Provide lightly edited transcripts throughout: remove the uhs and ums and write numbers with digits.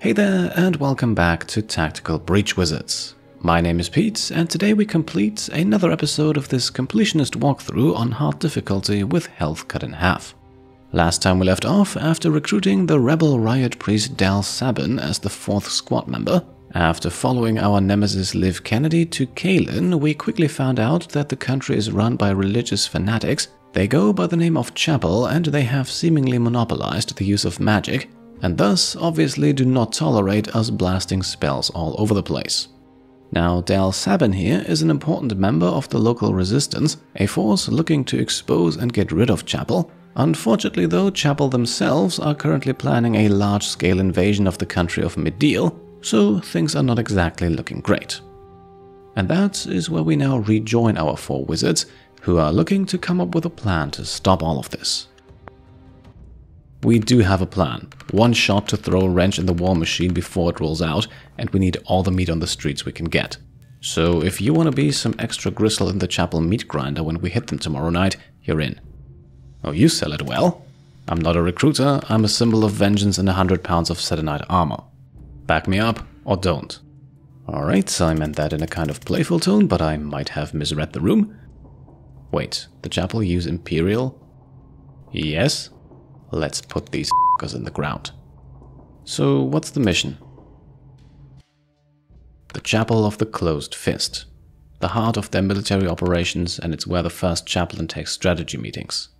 Hey there, and welcome back to Tactical Breach Wizards. My name is Pete, and today we complete another episode of this completionist walkthrough on hard difficulty with health cut in half. Last time we left off after recruiting the rebel Riot priest Dall Sabin as the 4th squad member. After following our nemesis Liv Kennedy to Kalan, we quickly found out that the country is run by religious fanatics. They go by the name of Chapel, and they have seemingly monopolized the use of magic, and thus obviously do not tolerate us blasting spells all over the place. Now, Dall Sabin here is an important member of the local resistance, a force looking to expose and get rid of Chapel. Unfortunately though, Chapel themselves are currently planning a large-scale invasion of the country of Midil, so things are not exactly looking great. And that is where we now rejoin our 4 wizards, who are looking to come up with a plan to stop all of this. We do have a plan. One shot to throw a wrench in the war machine before it rolls out, and we need all the meat on the streets we can get. So if you want to be some extra gristle in the Chapel meat grinder when we hit them tomorrow night, you're in. Oh, you sell it well. I'm not a recruiter, I'm a symbol of vengeance and 100 pounds of Sedanite armor. Back me up, or don't. Alright, I meant that in a kind of playful tone, but I might have misread the room. Wait, the Chapel use Imperial? Yes? Let's put these f***ers in the ground. So, what's the mission? The Chapel of the Closed Fist. The heart of their military operations, and it's where the first chaplain takes strategy meetings.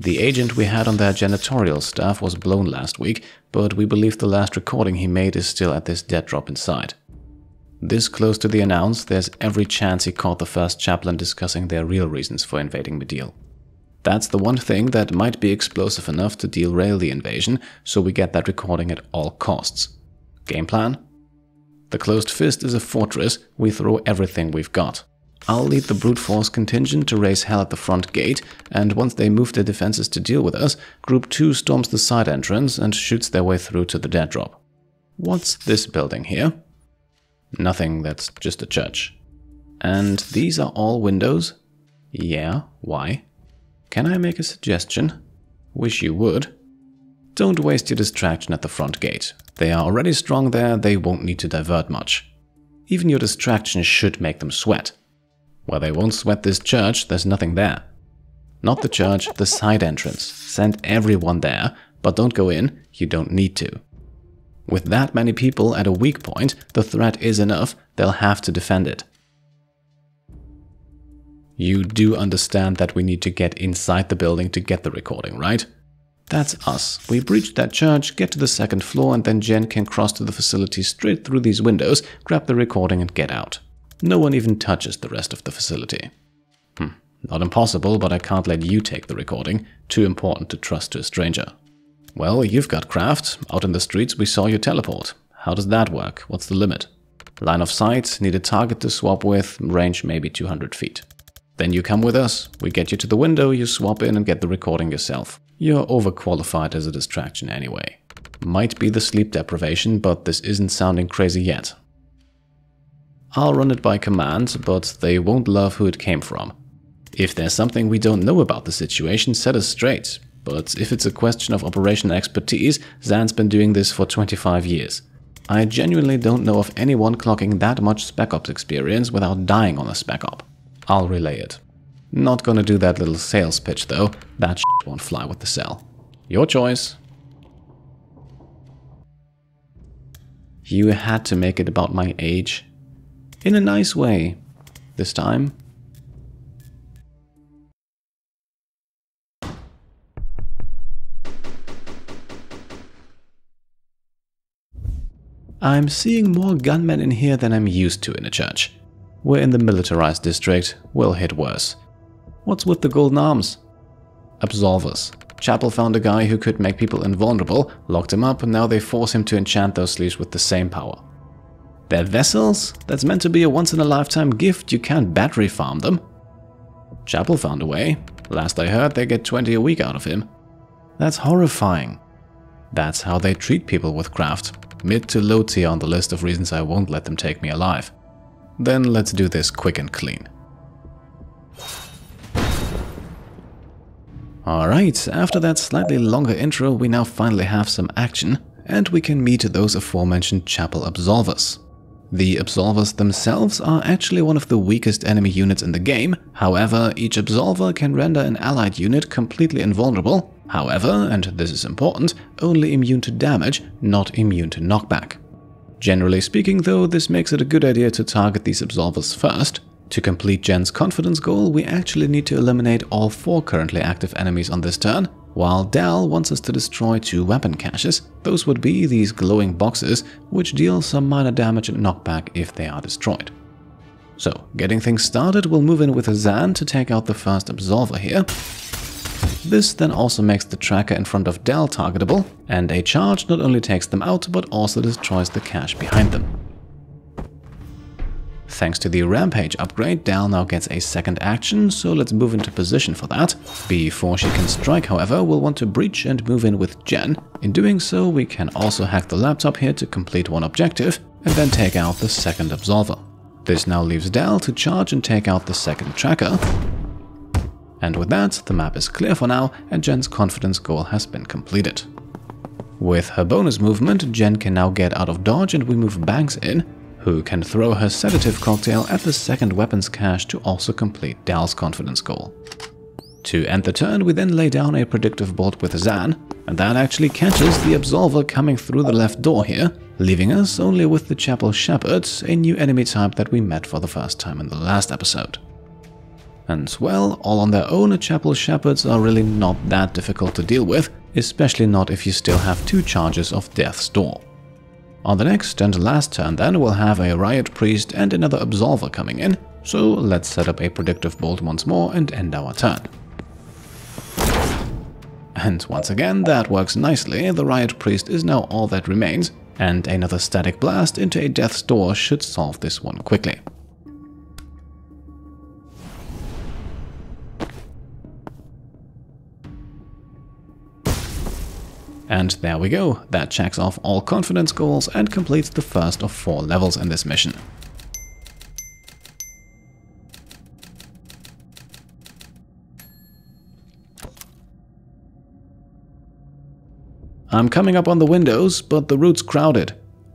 The agent we had on their janitorial staff was blown last week, but we believe the last recording he made is still at this dead drop inside. This close to the announce, there's every chance he caught the first chaplain discussing their real reasons for invading Midil. That's the one thing that might be explosive enough to derail the invasion, so we get that recording at all costs. Game plan? The Closed Fist is a fortress, we throw everything we've got. I'll lead the brute force contingent to raise hell at the front gate, and once they move their defenses to deal with us, Group 2 storms the side entrance and shoots their way through to the dead drop. What's this building here? Nothing, that's just a church. And these are all windows? Yeah, why? Can I make a suggestion? Wish you would. Don't waste your distraction at the front gate. They are already strong there, they won't need to divert much. Even your distraction should make them sweat. Where they won't sweat this church, there's nothing there. Not the church, the side entrance. Send everyone there, but don't go in, you don't need to. With that many people at a weak point, the threat is enough, they'll have to defend it. You do understand that we need to get inside the building to get the recording, right? That's us. We breach that church, get to the 2nd floor, and then Jen can cross to the facility straight through these windows, grab the recording and get out. No one even touches the rest of the facility. Not impossible, but I can't let you take the recording. Too important to trust to a stranger. Well, you've got craft. Out in the streets we saw you teleport. How does that work? What's the limit? Line of sight, need a target to swap with, range maybe 200 feet. Then you come with us, we get you to the window, you swap in and get the recording yourself. You're overqualified as a distraction anyway. Might be the sleep deprivation, but this isn't sounding crazy yet. I'll run it by command, but they won't love who it came from. If there's something we don't know about the situation, set us straight. But if it's a question of operational expertise, Zan's been doing this for 25 years. I genuinely don't know of anyone clocking that much Spec Ops experience without dying on a Spec Op. I'll relay it. Not gonna do that little sales pitch though, that shit won't fly with the cell. Your choice. You had to make it about my age. In a nice way. This time. I'm seeing more gunmen in here than I'm used to in a church. We're in the militarized district, we'll hit worse. What's with the golden arms? Absolvers. Chapel found a guy who could make people invulnerable, locked him up, and now they force him to enchant those sleeves with the same power. They're vessels? That's meant to be a once-in-a-lifetime gift, you can't battery farm them. Chapel found a way. Last I heard, they get 20 a week out of him. That's horrifying. That's how they treat people with craft. Mid to low tier on the list of reasons I won't let them take me alive. Then let's do this quick and clean. Alright, after that slightly longer intro, we now finally have some action. and we can meet those aforementioned chapel absolvers. The absolvers themselves are actually one of the weakest enemy units in the game. However, each absolver can render an allied unit completely invulnerable. However, and this is important, only immune to damage, not immune to knockback. Generally speaking though, this makes it a good idea to target these absolvers first. To complete Jen's confidence goal, we actually need to eliminate all 4 currently active enemies on this turn, while Dall wants us to destroy 2 weapon caches. Those would be these glowing boxes, which deal some minor damage and knockback if they are destroyed. So, getting things started, we'll move in with a Zan to take out the first absolver here. This then also makes the tracker in front of Dall targetable, and a charge not only takes them out, but also destroys the cache behind them. Thanks to the Rampage upgrade, Dall now gets a second action, so let's move into position for that. Before she can strike, however, we'll want to breach and move in with Jen. In doing so, we can also hack the laptop here to complete one objective, and then take out the second absolver. This now leaves Dall to charge and take out the second tracker. And with that, the map is clear for now, and Jen's confidence goal has been completed. With her bonus movement, Jen can now get out of dodge and we move Banks in, who can throw her sedative cocktail at the second weapons cache to also complete Dall's confidence goal. To end the turn, we then lay down a predictive bolt with Zan, and that actually catches the absolver coming through the left door here, leaving us only with the Chapel Shepherd, a new enemy type that we met for the first time in the last episode. And well, all on their own, Chapel Shepherds are really not that difficult to deal with, especially not if you still have 2 charges of Death's Door. On the next and last turn then, we'll have a Riot Priest and another Absolver coming in, so let's set up a predictive bolt once more and end our turn. And once again, that works nicely. The Riot Priest is now all that remains, and another static blast into a Death's Door should solve this one quickly. And there we go, that checks off all confidence goals and completes the first of 4 levels in this mission. I'm coming up on the windows, but the route's crowded.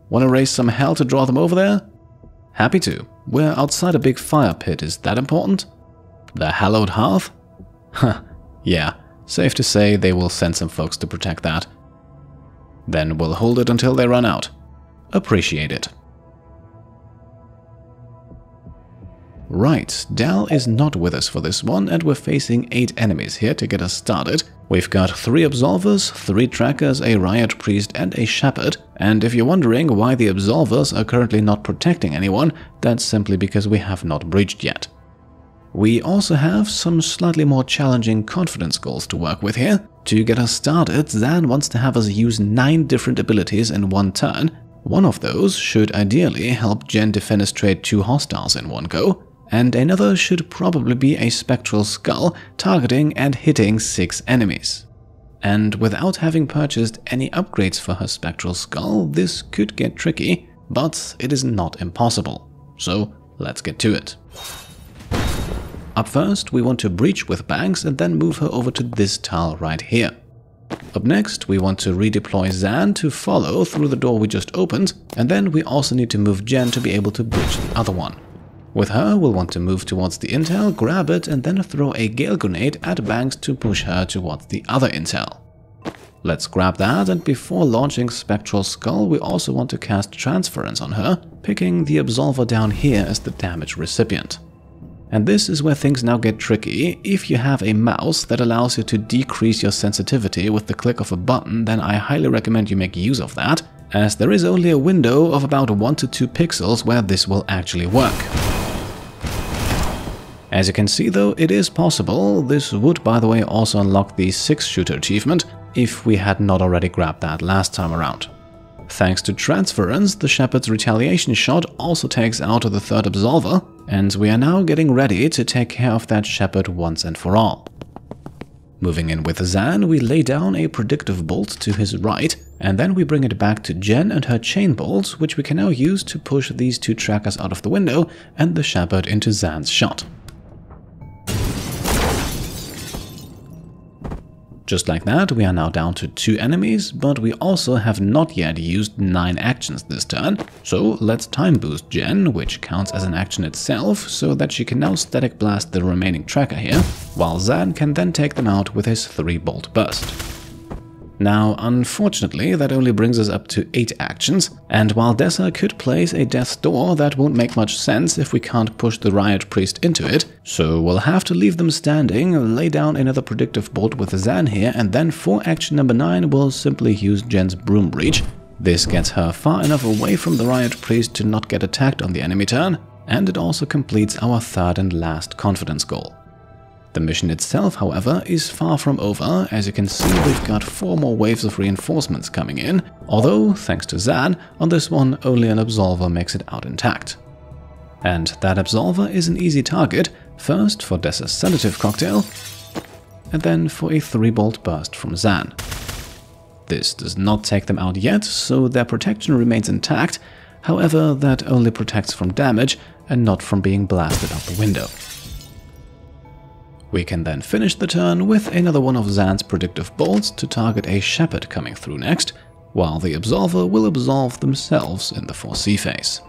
Wanna raise some hell to draw them over there? Happy to. We're outside a big fire pit, is that important? The hallowed hearth? Huh, yeah, safe to say they will send some folks to protect that. Then we'll hold it until they run out. Appreciate it. Right, Dall is not with us for this one, and we're facing 8 enemies here to get us started. We've got 3 Absolvers, 3 Trackers, a Riot Priest, and a Shepherd. And if you're wondering why the Absolvers are currently not protecting anyone, that's simply because we have not breached yet. We also have some slightly more challenging confidence goals to work with here. To get us started, Zan wants to have us use 9 different abilities in one turn. One of those should ideally help Jen defenestrate 2 hostiles in one go, and another should probably be a Spectral Skull targeting and hitting 6 enemies. And without having purchased any upgrades for her Spectral Skull, this could get tricky, but it is not impossible. So let's get to it. Up first, we want to breach with Banks and then move her over to this tile right here. Up next, we want to redeploy Zan to follow through the door we just opened, and then we also need to move Jen to be able to breach the other one. With her, we'll want to move towards the intel, grab it, and then throw a Gale Grenade at Banks to push her towards the other intel. Let's grab that, and before launching Spectral Skull, we also want to cast Transference on her, picking the Absolver down here as the damage recipient. And this is where things now get tricky. If you have a mouse that allows you to decrease your sensitivity with the click of a button, then I highly recommend you make use of that, as there is only a window of about 1 to 2 pixels where this will actually work. As you can see though, it is possible. This would, by the way, also unlock the 6-shooter achievement, if we had not already grabbed that last time around. Thanks to Transference, the Shepherd's retaliation shot also takes out the 3rd Absolver, and we are now getting ready to take care of that Shepherd once and for all. Moving in with Zan, we lay down a predictive bolt to his right, and then we bring it back to Jen and her chain bolt, which we can now use to push these 2 trackers out of the window and the Shepherd into Zan's shot. Just like that, we are now down to 2 enemies, but we also have not yet used 9 actions this turn. So let's time boost Jen, which counts as an action itself, so that she can now static blast the remaining tracker here, while Zan can then take them out with his 3-bolt burst. Now, unfortunately, that only brings us up to 8 actions, and while Dessa could place a Death's Door, that won't make much sense if we can't push the Riot Priest into it, so we'll have to leave them standing, lay down another predictive bolt with Zan here, and then for action number 9 we'll simply use Jen's Broom Breach. This gets her far enough away from the Riot Priest to not get attacked on the enemy turn, and it also completes our 3rd and last confidence goal. The mission itself, however, is far from over. As you can see, we've got 4 more waves of reinforcements coming in, although, thanks to Zan, on this one only an Absolver makes it out intact. And that Absolver is an easy target, first for Dessa's Sedative Cocktail, and then for a 3-bolt burst from Zan. This does not take them out yet, so their protection remains intact, however that only protects from damage and not from being blasted out the window. We can then finish the turn with another one of Zan's predictive bolts to target a Shepherd coming through next, while the Absolver will absolve themselves in the 4C phase.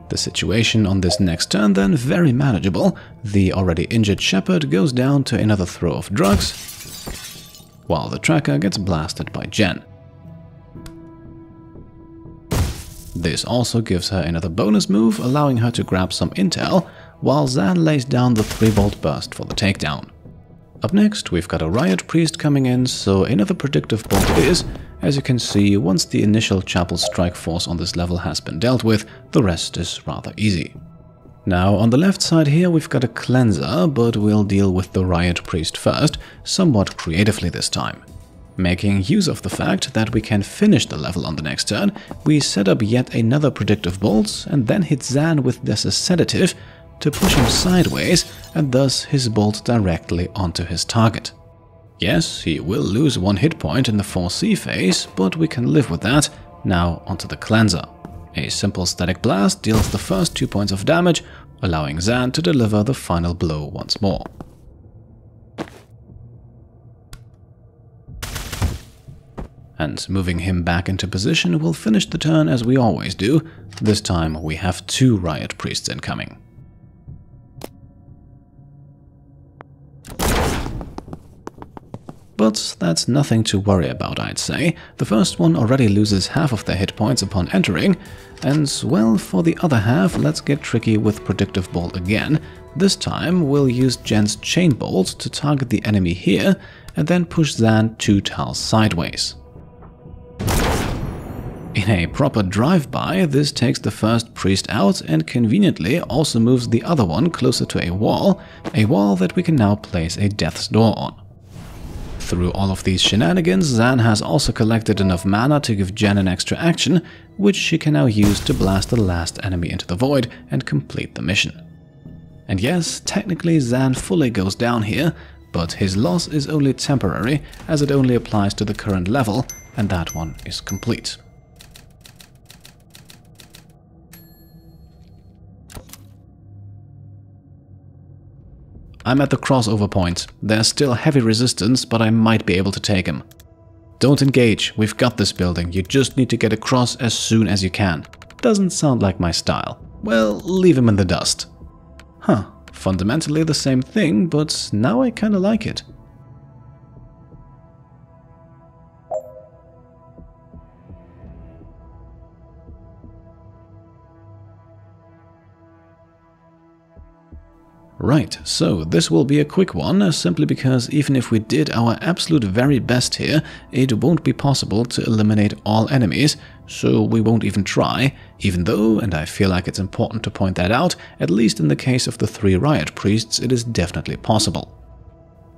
The situation on this next turn then very manageable. The already injured Shepherd goes down to another throw of drugs, while the tracker gets blasted by Jen. This also gives her another bonus move, allowing her to grab some intel, while Zan lays down the 3-bolt burst for the takedown. Up next, we've got a Riot Priest coming in, so another predictive bolt it is. As you can see, once the initial Chapel Strike Force on this level has been dealt with, the rest is rather easy. Now, on the left side here, we've got a Cleanser, but we'll deal with the Riot Priest first, somewhat creatively this time. Making use of the fact that we can finish the level on the next turn, we set up yet another predictive bolt and then hit Zan with Dessa's Sedative to push him sideways and thus his bolt directly onto his target. Yes, he will lose 1 hit point in the 4C phase, but we can live with that. Now onto the Cleanser. A simple static blast deals the first 2 points of damage, allowing Zan to deliver the final blow once more. And moving him back into position will finish the turn as we always do. This time we have 2 Riot Priests incoming. But that's nothing to worry about, I'd say. The first one already loses half of their hit points upon entering, and well, for the other half, let's get tricky with Predictive Bolt again. This time we'll use Jen's Chain Bolt to target the enemy here, and then push Zan 2 tiles sideways. In a proper drive-by, this takes the first priest out and conveniently also moves the other one closer to a wall that we can now place a Death's Door on. Through all of these shenanigans, Zan has also collected enough mana to give Jen an extra action, which she can now use to blast the last enemy into the void and complete the mission. And yes, technically Zan fully goes down here, but his loss is only temporary, as it only applies to the current level, and that one is complete. I'm at the crossover point. There's still heavy resistance, but I might be able to take him. Don't engage, we've got this building, you just need to get across as soon as you can. Doesn't sound like my style. Well, leave him in the dust. Huh, fundamentally the same thing, but now I kinda like it. Right, so this will be a quick one, simply because even if we did our absolute very best here, it won't be possible to eliminate all enemies, so we won't even try, even though, and I feel like it's important to point that out, at least in the case of the 3 Riot Priests, it is definitely possible.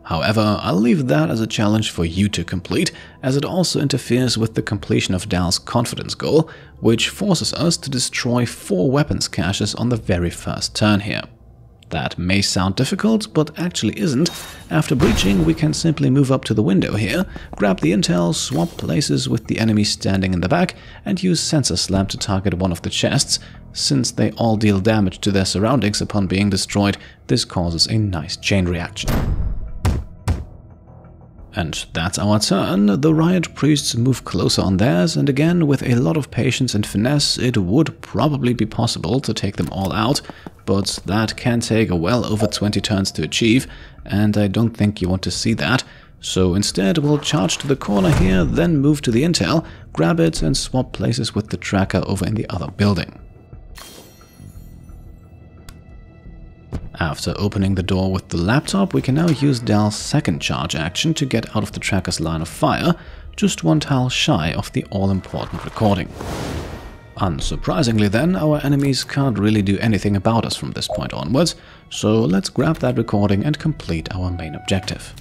However, I'll leave that as a challenge for you to complete, as it also interferes with the completion of Dall's confidence goal, which forces us to destroy 4 weapons caches on the very first turn here. That may sound difficult, but actually isn't. After breaching, we can simply move up to the window here, grab the intel, swap places with the enemy standing in the back, and use Sensor Slam to target one of the chests. Since they all deal damage to their surroundings upon being destroyed, this causes a nice chain reaction. And that's our turn. The Riot priests move closer on theirs, and again, with a lot of patience and finesse, it would probably be possible to take them all out, but that can take well over 20 turns to achieve, and I don't think you want to see that. So instead, we'll charge to the corner here, then move to the intel, grab it, and swap places with the tracker over in the other building. After opening the door with the laptop, we can now use Dall's second charge action to get out of the tracker's line of fire, just one tile shy of the all-important recording. Unsurprisingly then, our enemies can't really do anything about us from this point onwards, so let's grab that recording and complete our main objective.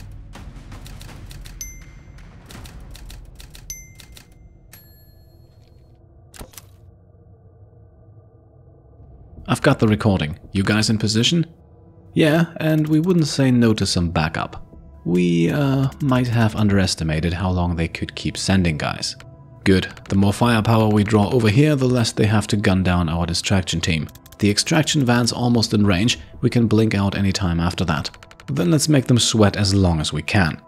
I've got the recording. You guys in position? Yeah, and we wouldn't say no to some backup. We, might have underestimated how long they could keep sending guys. Good. The more firepower we draw over here, the less they have to gun down our distraction team. The extraction van's almost in range. We can blink out any time after that. Then let's make them sweat as long as we can.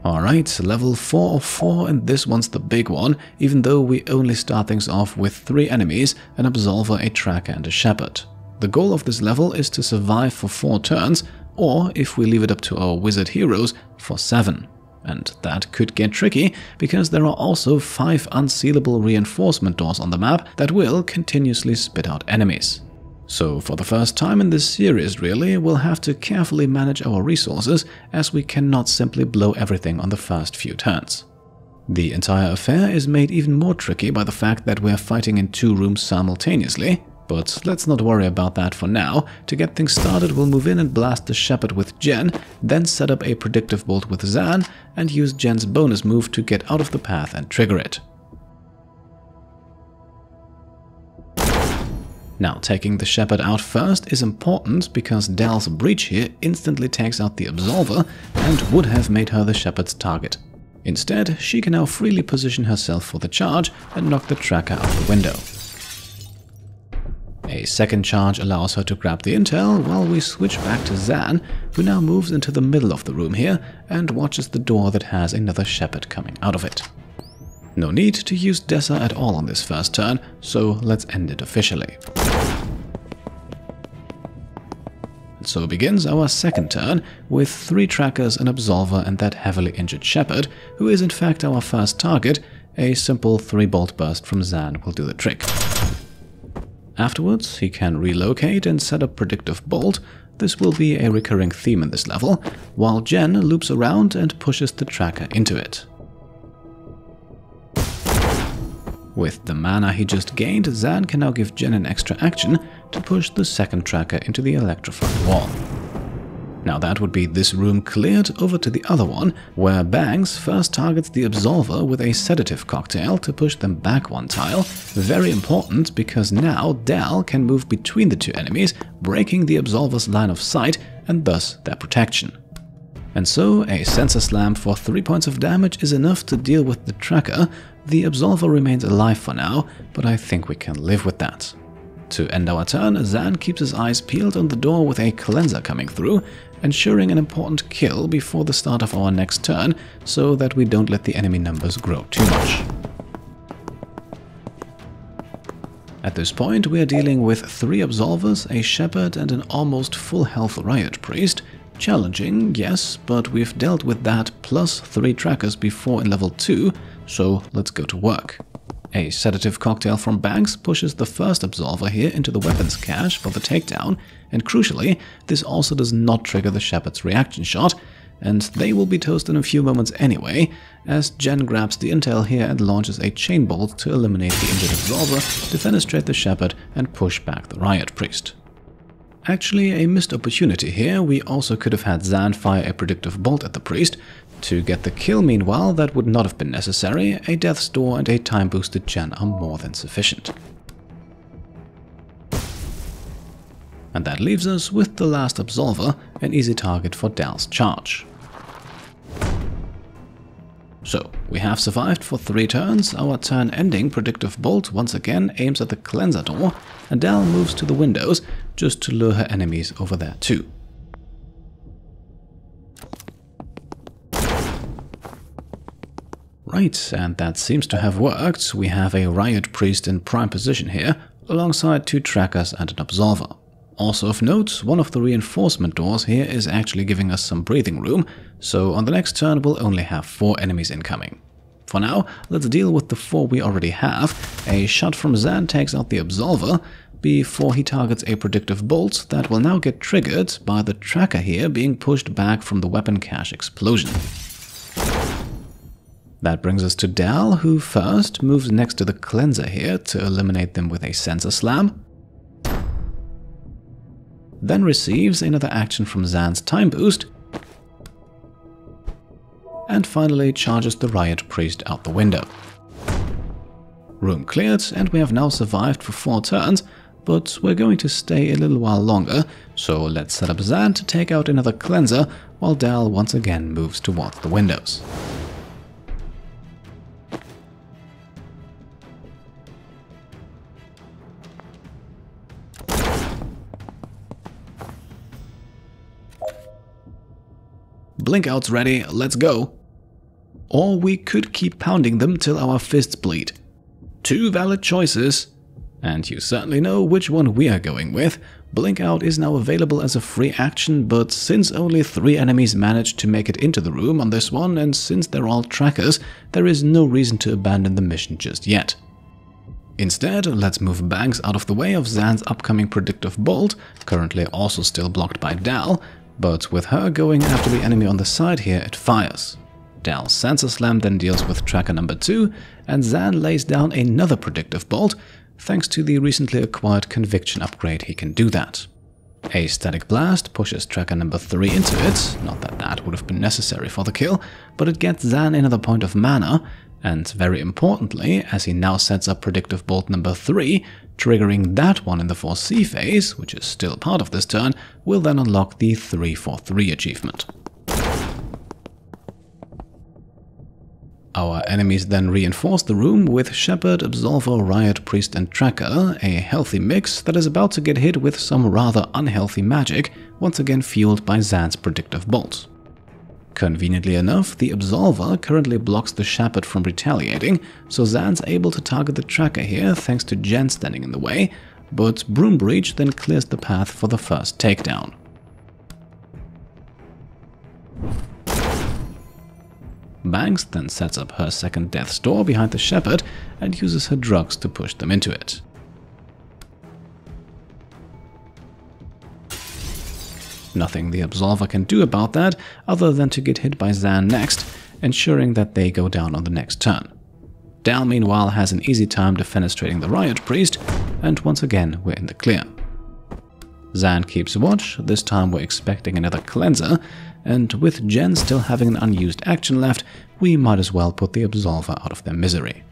Alright, level 4 of 4, and this one's the big one, even though we only start things off with 3 enemies, an Absolver, a Tracker and a Shepherd. The goal of this level is to survive for 4 turns, or, if we leave it up to our wizard heroes, for 7. And that could get tricky, because there are also 5 unsealable reinforcement doors on the map that will continuously spit out enemies. So for the first time in this series really, we'll have to carefully manage our resources, as we cannot simply blow everything on the first few turns. The entire affair is made even more tricky by the fact that we're fighting in 2 rooms simultaneously, but let's not worry about that for now. To get things started, we'll move in and blast the Shepherd with Jen, then set up a predictive bolt with Zan, and use Jen's bonus move to get out of the path and trigger it. Now, taking the Shepherd out first is important because Dall's breach here instantly takes out the Absolver and would have made her the Shepherd's target. Instead, she can now freely position herself for the charge and knock the tracker out the window. A second charge allows her to grab the intel while we switch back to Zan, who now moves into the middle of the room here and watches the door that has another Shepherd coming out of it. No need to use Dessa at all on this first turn, so let's end it officially. And so begins our second turn, with 3 trackers, an Absolver and that heavily injured Shepherd, who is in fact our first target. A simple 3-bolt burst from Zan will do the trick. Afterwards, he can relocate and set up predictive bolt. This will be a recurring theme in this level, while Jen loops around and pushes the tracker into it. With the mana he just gained, Zan can now give Jen an extra action to push the second tracker into the electrified wall. Now that would be this room cleared over to the other one, where Bangs first targets the Absolver with a sedative cocktail to push them back 1 tile. Very important, because now Dall can move between the 2 enemies, breaking the Absolver's line of sight and thus their protection. And so a sensor slam for 3 points of damage is enough to deal with the tracker. The Absolver remains alive for now, but I think we can live with that. To end our turn, Zan keeps his eyes peeled on the door with a cleanser coming through, ensuring an important kill before the start of our next turn, so that we don't let the enemy numbers grow too much. At this point, we are dealing with 3 Absolvers, a Shepherd and an almost full health Riot priest. Challenging, yes, but we've dealt with that plus 3 trackers before in level 2, so let's go to work. A sedative cocktail from Banks pushes the first Absolver here into the weapons cache for the takedown, and crucially, this also does not trigger the Shepherd's reaction shot, and they will be toast in a few moments anyway, as Jen grabs the intel here and launches a chain bolt to eliminate the injured Absolver, defenestrate the Shepherd, and push back the Riot priest. Actually, a missed opportunity here. We also could have had Zan fire a predictive bolt at the priest. To get the kill, meanwhile, that would not have been necessary. A Death's Door and a time-boosted Jen are more than sufficient. And that leaves us with the last Absolver, an easy target for Dall's charge. So, we have survived for 3 turns. Our turn-ending predictive bolt once again aims at the cleanser door, and Dall moves to the windows just to lure her enemies over there too. Right, and that seems to have worked. We have a Riot Priest in prime position here, alongside 2 trackers and an Absolver. Also of note, one of the reinforcement doors here is actually giving us some breathing room, so on the next turn we'll only have 4 enemies incoming. For now, let's deal with the 4 we already have. A shot from Zan takes out the Absolver before he targets a predictive bolt that will now get triggered by the tracker here being pushed back from the weapon cache explosion. That brings us to Dall, who first moves next to the cleanser here to eliminate them with a sensor slam, then receives another action from Zan's time boost, and finally charges the Riot Priest out the window. Room cleared, and we have now survived for 4 turns, but we're going to stay a little while longer, so let's set up Zan to take out another cleanser while Dall once again moves towards the windows. Blink out's ready, let's go. Or we could keep pounding them till our fists bleed. 2 valid choices, and you certainly know which one we are going with. Blink out is now available as a free action, but since only 3 enemies managed to make it into the room on this one, and since they're all trackers, there is no reason to abandon the mission just yet. Instead, let's move Banks out of the way of Zan's upcoming predictive bolt, currently also still blocked by Dall, but with her going after the enemy on the side here, it fires. Dall's sensor slam then deals with tracker number 2, and Zan lays down another predictive bolt. Thanks to the recently acquired conviction upgrade, he can do that. A static blast pushes tracker number 3 into it, not that that would have been necessary for the kill, but it gets Zan another point of mana, and very importantly, as he now sets up predictive bolt number 3, triggering that one in the 4C phase, which is still part of this turn, will then unlock the 3-4-3 achievement. Our enemies then reinforce the room with Shepherd, Absolver, Riot, Priest and Tracker, a healthy mix that is about to get hit with some rather unhealthy magic, once again fueled by Zan's predictive bolts. Conveniently enough, the Absolver currently blocks the Shepherd from retaliating, so Zan's able to target the Tracker here thanks to Jen standing in the way, but Broom Breach then clears the path for the first takedown. Banks then sets up her second Death's Door behind the Shepherd and uses her drugs to push them into it. Nothing the Absolver can do about that other than to get hit by Zan next, ensuring that they go down on the next turn. Dall meanwhile has an easy time defenestrating the Riot Priest, and once again we're in the clear. Zan keeps watch, this time we're expecting another cleanser, and with Jen still having an unused action left, we might as well put the Absolver out of their misery.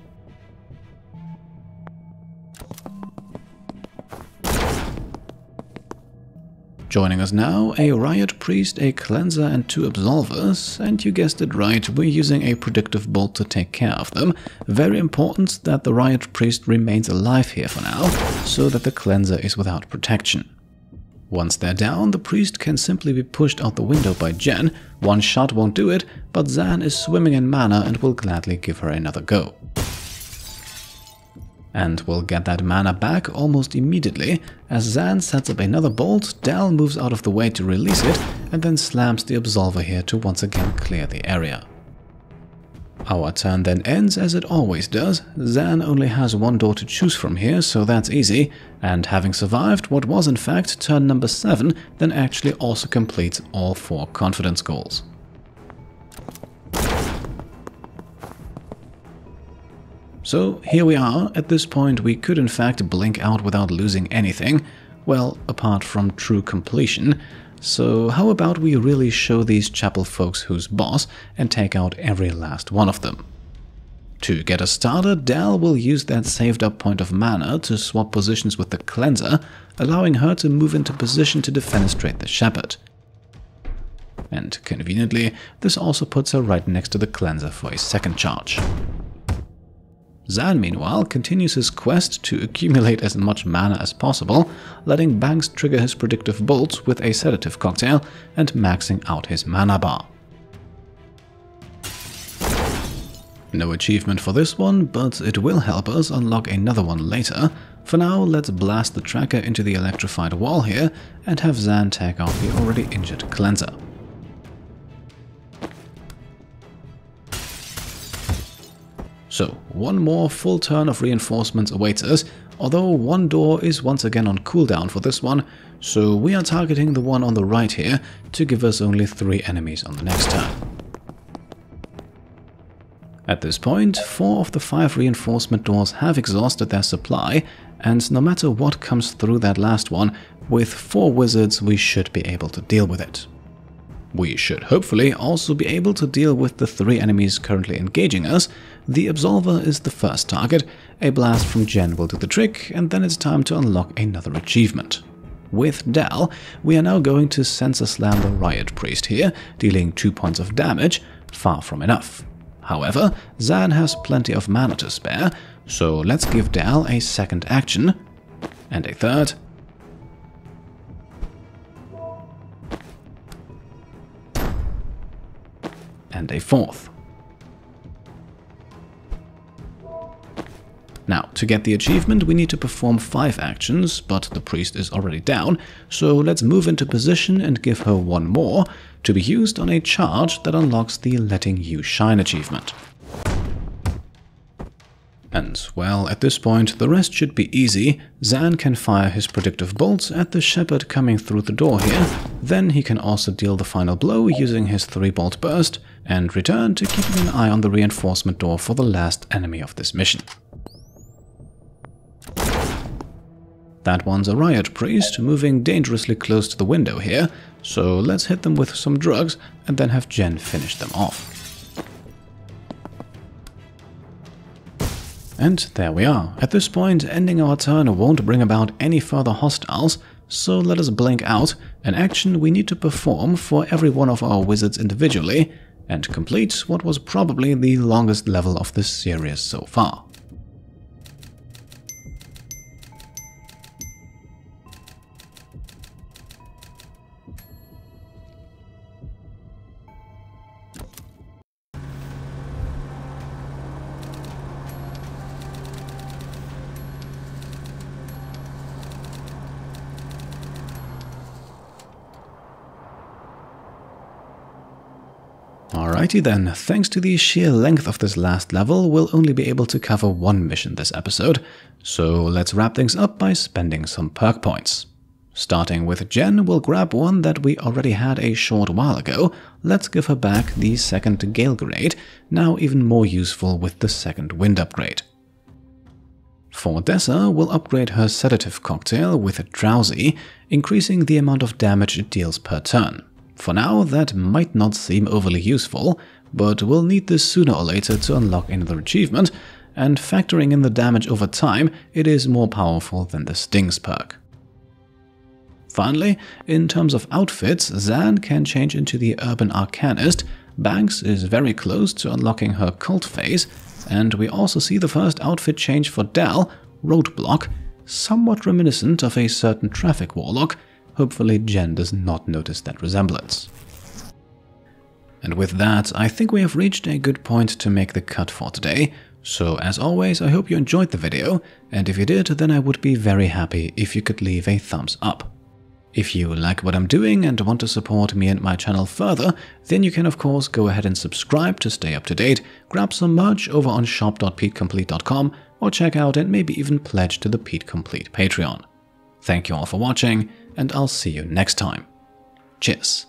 Joining us now, a Riot Priest, a Cleanser and 2 Absolvers, and you guessed it right, we're using a predictive bolt to take care of them. Very important that the Riot Priest remains alive here for now, so that the Cleanser is without protection. Once they're down, the Priest can simply be pushed out the window by Jen. One shot won't do it, but Zan is swimming in mana and will gladly give her another go. And we'll get that mana back almost immediately. As Zan sets up another bolt, Dall moves out of the way to release it, and then slams the Absolver here to once again clear the area. Our turn then ends as it always does. Zan only has 1 door to choose from here, so that's easy, and having survived what was in fact turn number 7, then actually also completes all 4 confidence goals. So here we are. At this point we could in fact blink out without losing anything, well, apart from true completion. So how about we really show these chapel folks who's boss and take out every last one of them. To get us started, Dall will use that saved up point of mana to swap positions with the Cleanser, allowing her to move into position to defenestrate the Shepherd. And conveniently, this also puts her right next to the Cleanser for a second charge. Zan, meanwhile, continues his quest to accumulate as much mana as possible, letting Banks trigger his predictive bolt with a sedative cocktail and maxing out his mana bar. No achievement for this one, but it will help us unlock another one later. For now, let's blast the tracker into the electrified wall here and have Zan take out the already injured cleanser. So, one more full turn of reinforcements awaits us, although one door is once again on cooldown for this one, so we are targeting the one on the right here to give us only 3 enemies on the next turn. At this point, 4 of the 5 reinforcement doors have exhausted their supply, and no matter what comes through that last one, with 4 wizards we should be able to deal with it. We should hopefully also be able to deal with the 3 enemies currently engaging us. The Absolver is the first target, a blast from Jen will do the trick, and then it's time to unlock another achievement. With Dall, we are now going to Sensor Slam the Riot Priest here, dealing 2 points of damage, far from enough. However, Zan has plenty of mana to spare, so let's give Dall a second action, and a third, and a fourth. Now, to get the achievement, we need to perform 5 actions, but the priest is already down, so let's move into position and give her 1 more, to be used on a charge that unlocks the Letting You Shine achievement. And, well, at this point, the rest should be easy. Zan can fire his predictive bolts at the shepherd coming through the door here, then he can also deal the final blow using his 3-bolt burst, and return to keeping an eye on the reinforcement door for the last enemy of this mission. That one's a Riot Priest, moving dangerously close to the window here, so let's hit them with some drugs and then have Jen finish them off. And there we are. At this point, ending our turn won't bring about any further hostiles, so let us blink out, an action we need to perform for every one of our wizards individually, and complete what was probably the longest level of this series so far. Alrighty then, thanks to the sheer length of this last level, we'll only be able to cover 1 mission this episode, so let's wrap things up by spending some perk points. Starting with Jen, we'll grab one that we already had a short while ago. Let's give her back the 2nd Gale Grade, now even more useful with the 2nd Wind upgrade. For Dessa, we'll upgrade her Sedative Cocktail with Drowsy, increasing the amount of damage it deals per turn. For now, that might not seem overly useful, but we'll need this sooner or later to unlock another achievement, and factoring in the damage over time, it is more powerful than the Stings perk. Finally, in terms of outfits, Zan can change into the Urban Arcanist, Banks is very close to unlocking her Cult phase, and we also see the first outfit change for Dall, Roadblock, somewhat reminiscent of a certain Traffic Warlock. Hopefully Jen does not notice that resemblance. And with that, I think we have reached a good point to make the cut for today. So as always, I hope you enjoyed the video, and if you did, then I would be very happy if you could leave a thumbs up. If you like what I'm doing and want to support me and my channel further, then you can of course go ahead and subscribe to stay up to date, grab some merch over on shop.petecomplete.com, or check out and maybe even pledge to the Pete Complete Patreon. Thank you all for watching, and I'll see you next time. Cheers.